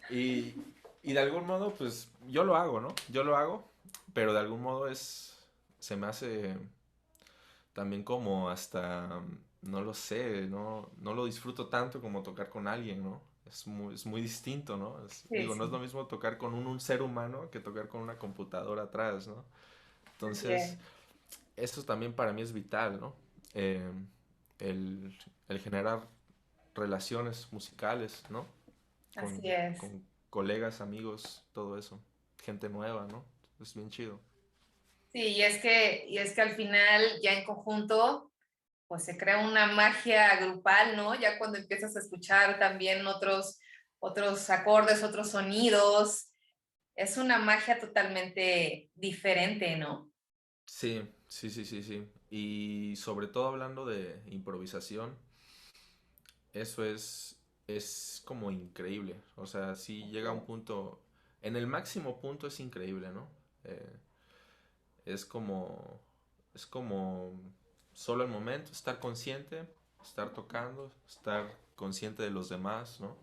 Y, y de algún modo, pues yo lo hago, ¿no? Yo lo hago, pero de algún modo se me hace también como hasta, no lo sé, no lo disfruto tanto como tocar con alguien, ¿no? Es muy distinto, ¿no?
sí,
Digo, no es lo
sí,
mismo tocar con un ser humano que tocar con una computadora atrás, ¿no?
así
Entonces,
es,
eso también para mí es vital, ¿no? Eh, el, el generar relaciones musicales, ¿no?
así
Con,
es.
con colegas, amigos, todo eso. Gente nueva, ¿no? Es bien chido.
Sí, y es que al final, ya en conjunto, pues se crea una magia grupal, ¿no? Ya cuando empiezas a escuchar también otros acordes, otros sonidos, es una magia totalmente diferente, ¿no?
Sí, sí, sí, sí, sí. Y sobre todo hablando de improvisación, eso es como increíble. O sea, sí llega a un punto, en el máximo punto es increíble, ¿no? Eh, es como, es como solo el momento, estar consciente, estar tocando, estar consciente de los demás, ¿no?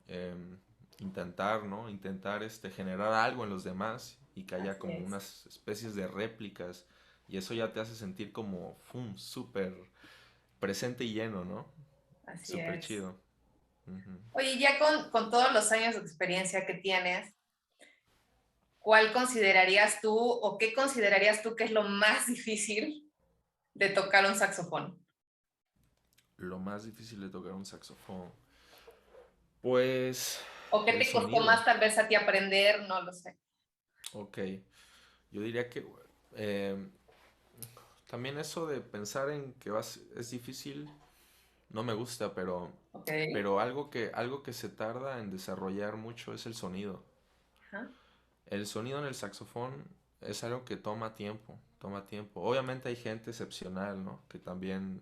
Em, intentar, ¿no? Intentar generar algo en los demás y que haya
Así
como
es,
unas especies de réplicas y eso ya te hace sentir como, súper presente y lleno, ¿no?
así
Súper
es.
chido. Ujú.
Oye, ya con todos los años de experiencia que tienes, ¿cuál considerarías tú o qué considerarías tú que es lo más difícil de tocar un saxofón?
Lo más difícil de tocar un saxofón. Pues
¿O qué
el
te costó
sonido.
más tal vez a ti aprender? No lo sé.
Ok. Yo diría que eh, también eso de pensar en que es difícil no me gusta,
Ok.
pero algo que se tarda en desarrollar mucho es el sonido.
Ajá.
El sonido en el saxofón es algo que toma tiempo, toma tiempo. Obviamente hay gente excepcional, ¿no? Que también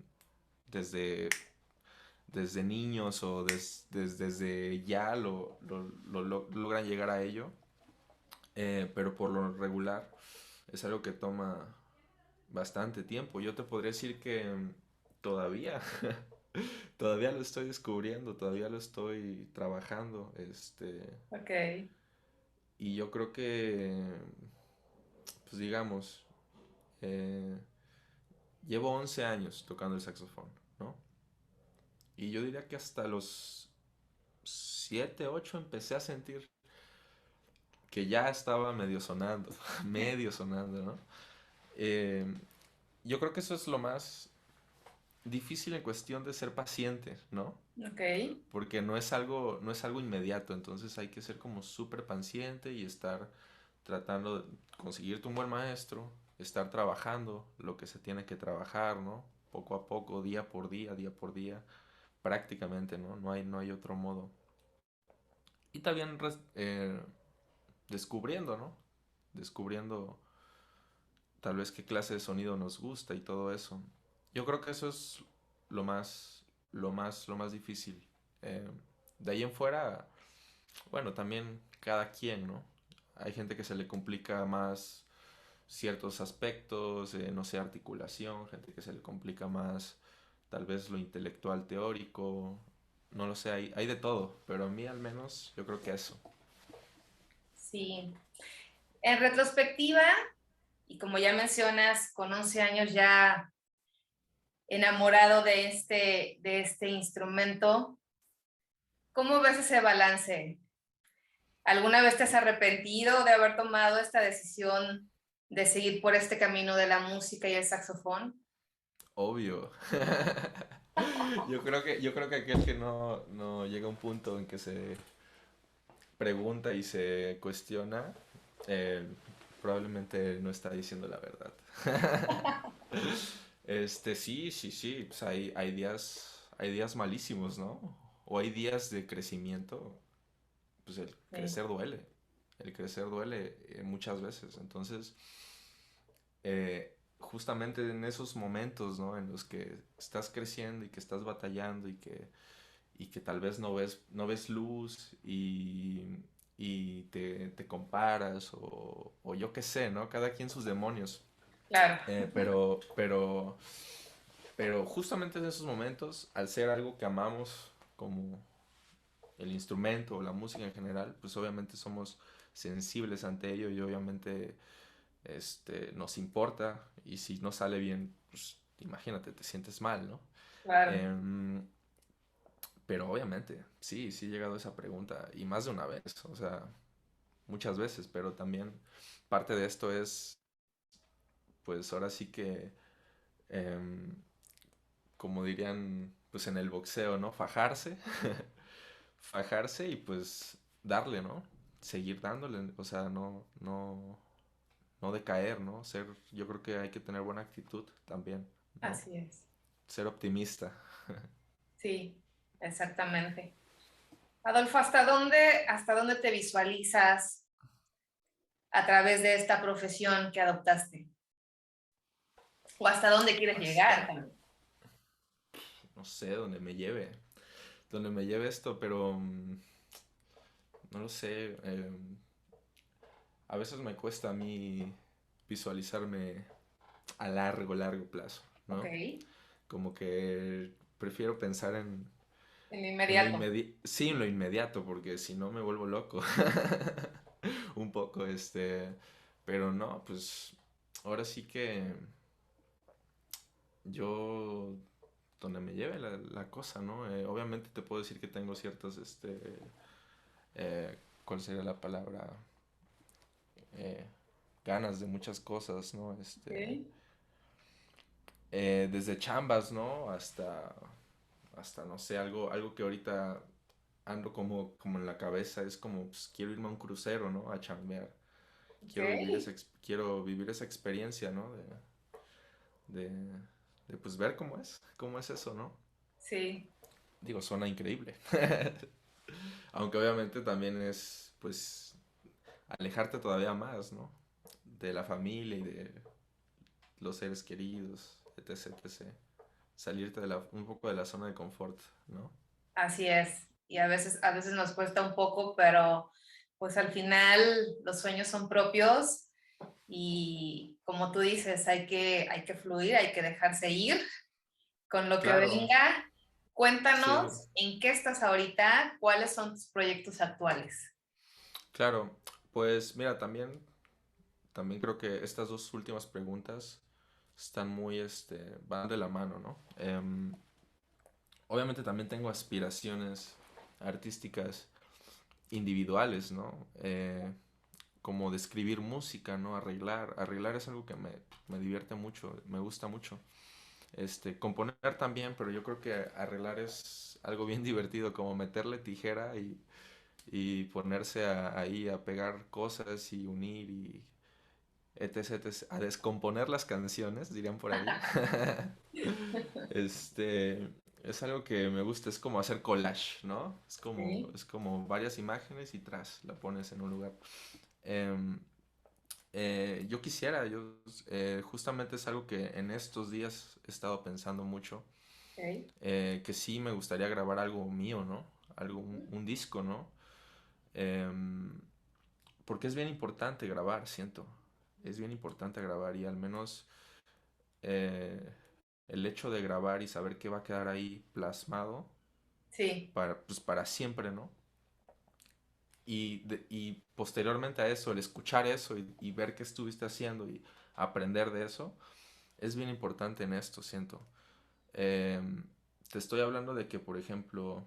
desde, desde niños o desde ya logran llegar a ello, pero por lo regular es algo que toma bastante tiempo. Yo te podría decir que todavía, todavía lo estoy descubriendo, todavía lo estoy trabajando,
Ok.
y yo creo que, pues digamos, eh, llevo 11 años tocando el saxofón, ¿no? Y yo diría que hasta los 7 8 empecé a sentir que ya estaba medio sonando, medio sonando, ¿no? Eh, yo creo que eso es lo más difícil en cuestión de ser paciente, ¿no?
Ok,
Porque no es algo inmediato, entonces hay que ser como súper paciente y estar tratando de conseguirte un buen maestro, estar trabajando lo que se tiene que trabajar, ¿no? Poco a poco, día por día, prácticamente, ¿no? No hay otro modo. Y también descubriendo, ¿no? Descubriendo tal vez qué clase de sonido nos gusta y todo eso. Yo creo que eso es lo más, lo más difícil. Eh, de ahí en fuera, bueno, también cada quien, ¿no? Hay gente que se le complica más ciertos aspectos, no sé, articulación, gente que se le complica más tal vez lo intelectual teórico, no lo sé, hay de todo, pero a mí al menos yo creo que eso.
sí. En retrospectiva, y como ya mencionas, con 11 años ya enamorado de este instrumento, ¿cómo ves ese balance? ¿Alguna vez te has arrepentido de haber tomado esta decisión de seguir por este camino de la música y el saxofón?
Obvio. Yo creo que aquel que no llega a un punto en que se pregunta y se cuestiona, eh, probablemente no está diciendo la verdad. Sí, pues hay días malísimos, ¿no? O hay días de crecimiento, pues
Sí,
el crecer duele muchas veces. Entonces, justamente en esos momentos, ¿no? En los que estás creciendo y que estás batallando y que tal vez no ves luz y te comparas o yo qué sé, ¿no? Cada quien sus demonios.
claro,
Eh, pero justamente en esos momentos, al ser algo que amamos como el instrumento o la música en general, pues obviamente somos sensibles ante ello y obviamente nos importa y si no sale bien, pues imagínate, te sientes mal, ¿no?
claro.
Em, pero obviamente, sí he llegado a esa pregunta y más de una vez, o sea, muchas veces, pero también parte de esto es, pues ahora sí que, em, como dirían, pues en el boxeo, ¿no? Fajarse, fajarse y pues darle, ¿no? Seguir dándole, o sea, no decaer, ¿no? Yo creo que hay que tener buena actitud también, ¿no?
Así es.
Ser optimista.
Sí, exactamente. Adolfo, hasta dónde te visualizas a través de esta profesión que adoptaste? ¿O hasta dónde quieres llegar
Hasta,
también?
no sé, donde me lleve esto, pero no lo sé. A veces me cuesta a mí visualizarme a largo plazo,
Ok,
¿no? Como que prefiero pensar
en
en lo
inmediato.
inmediato, sí, en lo inmediato, porque si no me vuelvo loco. Un poco, pero no, pues ahora sí que yo, donde me lleve la cosa, ¿no? Obviamente te puedo decir que tengo ciertas, ¿cuál sería la palabra? Eh, ganas de muchas cosas, ¿no?
Ok,
Desde chambas, ¿no? Hasta no sé, algo que ahorita ando como en la cabeza es como, pues, quiero irme a un crucero, ¿no? A chambear.
ok.
Quiero vivir esa experiencia, ¿no? De, de, pues ver cómo es eso, ¿no?
Sí,
Digo, suena increíble. Aunque obviamente también es, pues, alejarte todavía más, ¿no? De la familia y de los seres queridos, etc. Salirte un poco de la zona de confort, ¿no?
así es. Y a veces nos cuesta un poco, pero pues al final los sueños son propios y como tú dices, hay que fluir, hay que dejarse ir con lo que
Claro,
venga.
sí,
Cuéntanos en qué estás ahorita, cuáles son tus proyectos actuales.
claro. Pues mira, también creo que estas dos últimas preguntas están van de la mano, ¿no? Obviamente también tengo aspiraciones artísticas individuales, ¿no? como de escribir música, ¿no? Arreglar es algo que me divierte mucho, me gusta mucho. Componer también, pero yo creo que arreglar es algo bien divertido, como meterle tijera y ponerse ahí a pegar cosas y unir y etc, a descomponer las canciones, dirían por ahí. Este, es algo que me gusta, es como hacer collage, ¿no?
Sí.
Es como varias imágenes y tras, la pones en un lugar. Em, yo quisiera, justamente es algo que en estos días he estado pensando mucho,
Ok.
que sí me gustaría grabar algo mío, ¿no? Un disco, ¿no? Em, Porque es bien importante grabar, siento. Es bien importante grabar y al menos eh, el hecho de grabar y saber que va a quedar ahí plasmado
Sí,
pues para siempre, ¿no? Y posteriormente a eso, el escuchar eso y ver qué estuviste haciendo y aprender de eso, es bien importante en esto, siento. Em, Te estoy hablando de que, por ejemplo,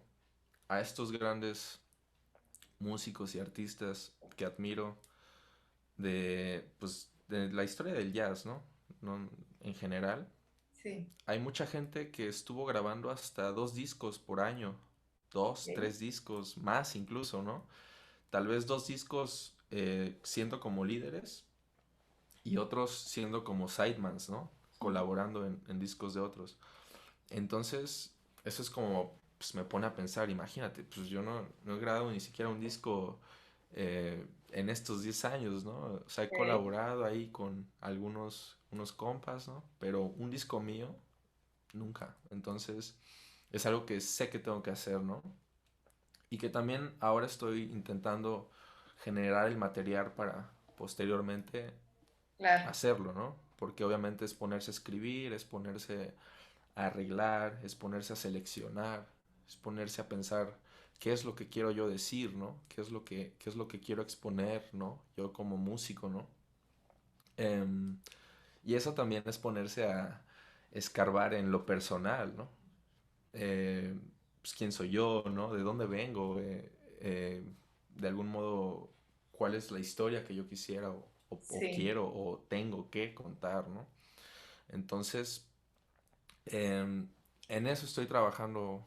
a estos grandes músicos y artistas que admiro pues, de la historia del jazz, ¿no? No, en general,
sí.
hay mucha gente que estuvo grabando hasta 2 discos por año, dos,
Ok.
3 discos, más incluso, ¿no? Tal vez 2 discos siendo como líderes y otros siendo como sidemans, ¿no? Colaborando en discos de otros. Entonces, eso es como, pues me pone a pensar, imagínate, pues yo no he grabado ni siquiera un disco en estos 10 años, ¿no? O sea, he
Ok.
colaborado ahí con unos compas, ¿no? Pero un disco mío, nunca. Entonces, es algo que sé que tengo que hacer, ¿no? Y que también ahora estoy intentando generar el material para posteriormente
Claro.
hacerlo, ¿no? Porque obviamente es ponerse a escribir, es ponerse a arreglar, es ponerse a seleccionar, es ponerse a pensar qué es lo que quiero yo decir, ¿no? Qué es lo que quiero exponer, ¿no? Yo como músico, ¿no? Em, y eso también es ponerse a escarbar en lo personal, ¿no? Eh, pues, quién soy yo, ¿no? De dónde vengo, de algún modo, cuál es la historia que yo quisiera o
Sí.
quiero o tengo que contar, ¿no? Entonces, em, en eso estoy trabajando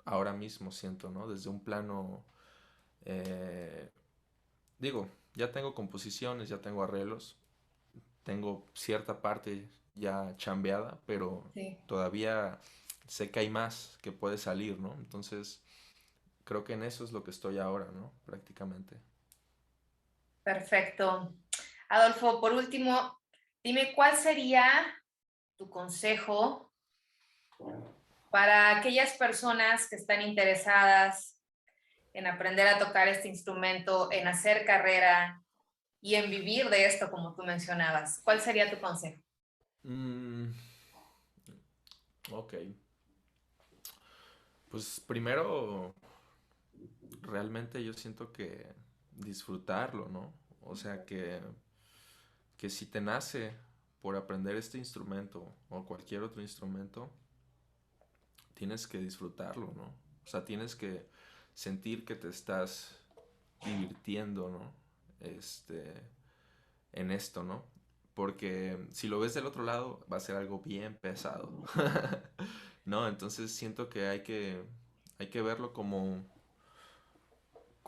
ahora mismo, siento, ¿no? Desde un plano, eh, digo, ya tengo composiciones, ya tengo arreglos, tengo cierta parte ya chambeada, pero
Sí.
todavía sé que hay más que puede salir, ¿no? Entonces, creo que en eso es lo que estoy ahora, ¿no? Prácticamente.
Perfecto. Adolfo, por último, dime cuál sería tu consejo para aquellas personas que están interesadas en aprender a tocar este instrumento, en hacer carrera y en vivir de esto, como tú mencionabas. ¿Cuál sería tu consejo?
Mm, ok. Pues primero, realmente yo siento que disfrutarlo, ¿no? O sea, que si te nace por aprender este instrumento o cualquier otro instrumento, tienes que disfrutarlo, ¿no? O sea, tienes que sentir que te estás divirtiendo, ¿no? Este, en esto, ¿no? Porque si lo ves del otro lado, va a ser algo bien pesado. ¿No? Entonces siento que hay que verlo como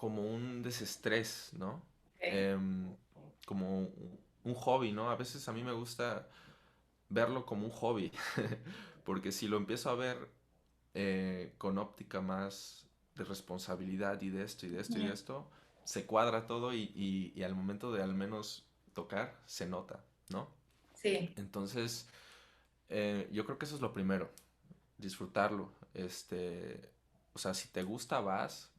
un desestrés, ¿no?
Okay.
Em, Como un hobby, ¿no? A veces a mí me gusta verlo como un hobby, porque si lo empiezo a ver con óptica más de responsabilidad y de esto y de esto y de
Ujú.
esto, se cuadra todo y al momento de al menos tocar, se nota, ¿no?
Sí,
Entonces, yo creo que eso es lo primero, disfrutarlo. O sea, si te gusta, vas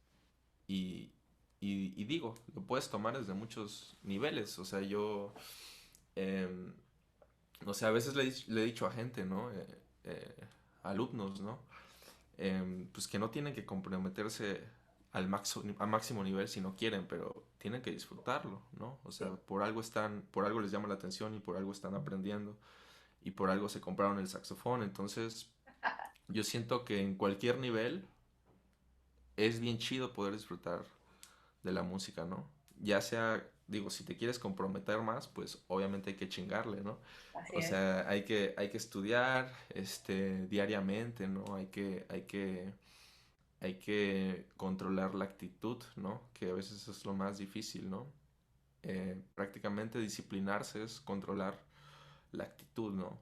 y, y digo, lo puedes tomar desde muchos niveles. O sea, em, o sea, a veces le he dicho a gente, ¿no? Eh, Alumnos, ¿no? Pues que no tienen que comprometerse a máximo nivel si no quieren, pero tienen que disfrutarlo, ¿no? O sea,
sí.
por algo les llama la atención y por algo están aprendiendo y por algo se compraron el saxofón. Entonces, yo siento que en cualquier nivel es bien chido poder disfrutar de la música, ¿no? Ya sea digo, si te quieres comprometer más, pues obviamente hay que chingarle, ¿no?
Así
O
es.
sea, hay que estudiar, diariamente, ¿no? Hay que controlar la actitud, ¿no? Que a veces es lo más difícil, ¿no? Prácticamente disciplinarse es controlar la actitud, ¿no?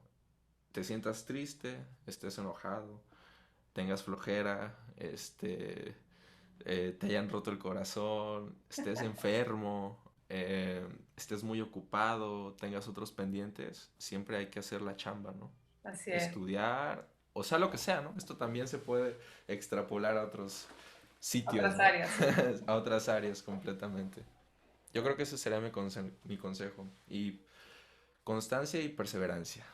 Te sientas triste, estés enojado, tengas flojera, te hayan roto el corazón, estés enfermo, estés muy ocupado, tengas otros pendientes, siempre hay que hacer la chamba, ¿no?
Así es.
Estudiar, o sea, lo que sea, ¿no? Esto también se puede extrapolar a otros sitios,
Otras
¿no?
áreas, sí.
A otras áreas completamente. Yo creo que ese sería mi consejo. Y constancia y perseverancia.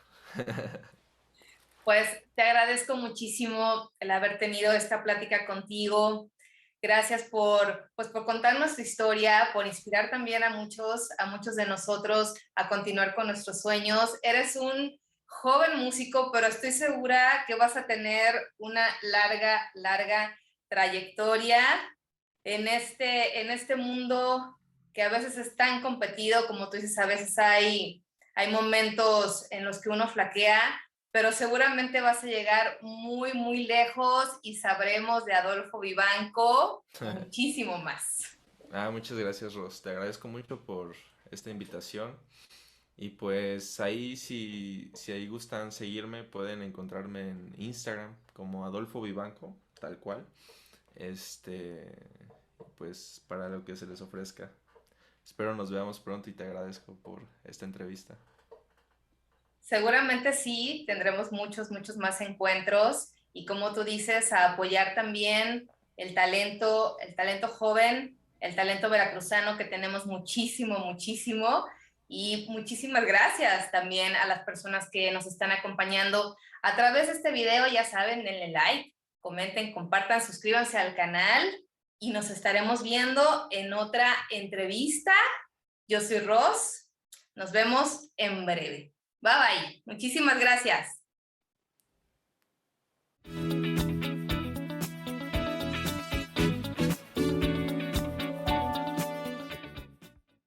Pues te agradezco muchísimo el haber tenido esta plática contigo. Gracias pues, por contarnos tu historia, por inspirar también a muchos de nosotros a continuar con nuestros sueños. Eres un joven músico, pero estoy segura que vas a tener una larga, larga trayectoria en este mundo que a veces es tan competido, como tú dices, a veces hay momentos en los que uno flaquea, pero seguramente vas a llegar muy, muy lejos y sabremos de Adolfo Vivanco muchísimo más.
Muchas gracias, Ros. Te agradezco mucho por esta invitación. Y pues ahí, si ahí gustan seguirme, pueden encontrarme en Instagram como Adolfo Vivanco, tal cual. Este, pues para lo que se les ofrezca. Espero nos veamos pronto y te agradezco por esta entrevista.
Seguramente sí, tendremos muchos, muchos más encuentros y como tú dices, a apoyar también el talento joven, el talento veracruzano que tenemos muchísimo, muchísimo. Y muchísimas gracias también a las personas que nos están acompañando a través de este video. Ya saben, denle like, comenten, compartan, suscríbanse al canal y nos estaremos viendo en otra entrevista. Yo soy Ros, nos vemos en breve. Bye bye. Muchísimas gracias.